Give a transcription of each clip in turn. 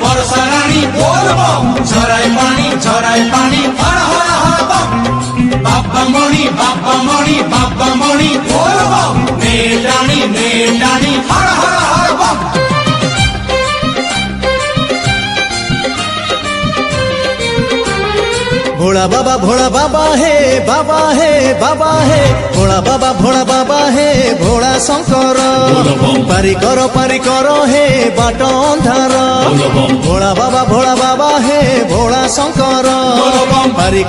বর্ষারানী বল bomb ঝরাই পানি Har Har Har bomb Bappa মণি বল bomb নে টানি হর হর হর বম भोला बाबा हे बाबा हे बाबा हे भोला बाबा हे भोला शंकर पारी करो हे बाट अंधार भोला बाबा हे भोला शंकर पारी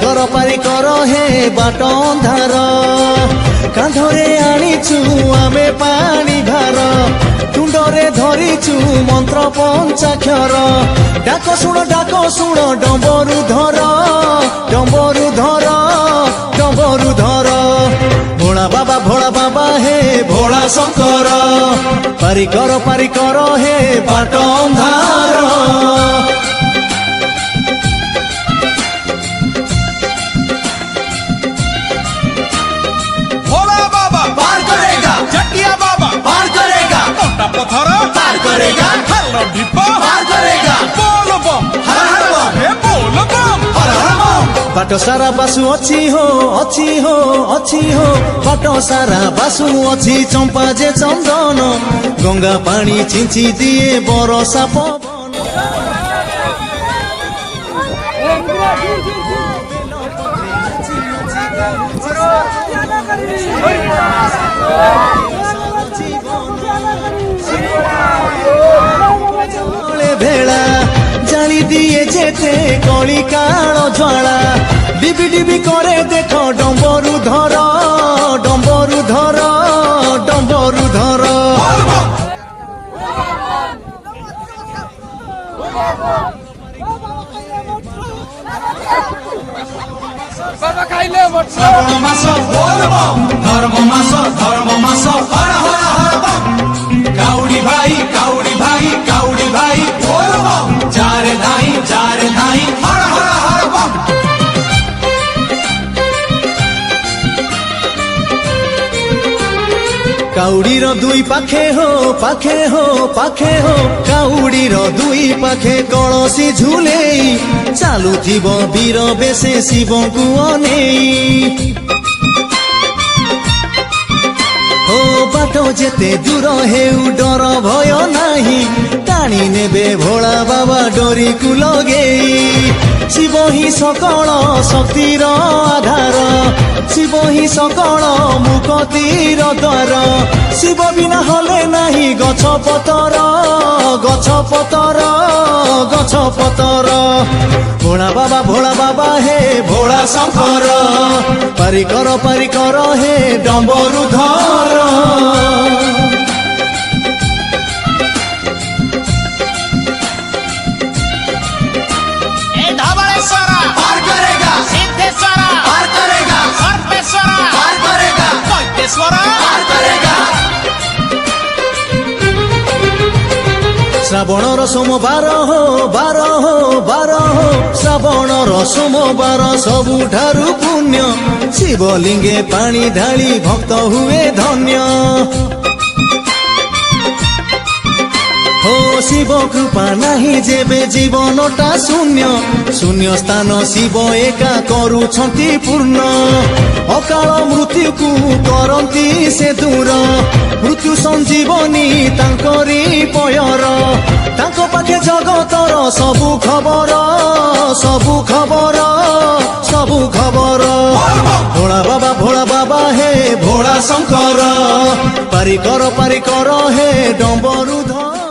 करो हे बाट अंधार कांधरे आनीचु आमे पानी भार तुंडरे धरिचु मंत्र पंचाक्षर डाक शुण डंबरु धर भोला बाबा हे भोला शंकर पारी करो हे बाट अंधार भोला बाबा पार करेगा जटिया बाबा पार करेगा मोटा पत्थर पार करेगा हल्ला ढिप्पा पार करेगा बोल बम हर हर बम हे बोल बम हर हर बम बाट सारा बासु अच्छी हो बाट सारा बासु अच्छी चंपा जे चंदन गंगा पानी छिंची दिए बरसा पवन भेला जाली दिए जेते कली काल ज्वाला डिबी करे देख डंबरु धर बाबा खाइले श्रावण मास बोल बम धर्म मास हर हर हर बम काउडी भाई बोल बम जारे धाई हर हर हर बम काउडीर दुई पाखे हो काउडीर दुई पाखे कलसी झुले चालू थीब वीर बेसे शिव को अनेई हो बाट जेते दूर हेउ डर भय नाही टाणी नेबे भोला बाबा डोरी को लगेई शिव ही सकल शक्तिर आधार शिव ही सकल मुक्तिर द्वार शिव बिना हले नाही गछ पतर भोला बाबा हे भोला शंकर पारी करो हे डंबरु धर पार करेगा सिद्धेश्वरा पार करेगा सर्वेश्वरा पार करेगा वैद्येश्वरा पार करेगा श्रावणर सोमवार हो श्रावणर सोमवार सबुठारु पुण्य शिवलिंगे पानी ढाली भक्त हुए धन्य हो शिव कृपा नाही जेबे जीवनटा शून्य स्थान शिव एका करुछंती पूर्ण अकाल मृत्यु को करंती से दूर मृत्यु संजीवनी तांकरी पयर तांको पाखे जगतर सबु खबर भोला बाबा हे भोला शंकर पारी करो हे डंबरु धर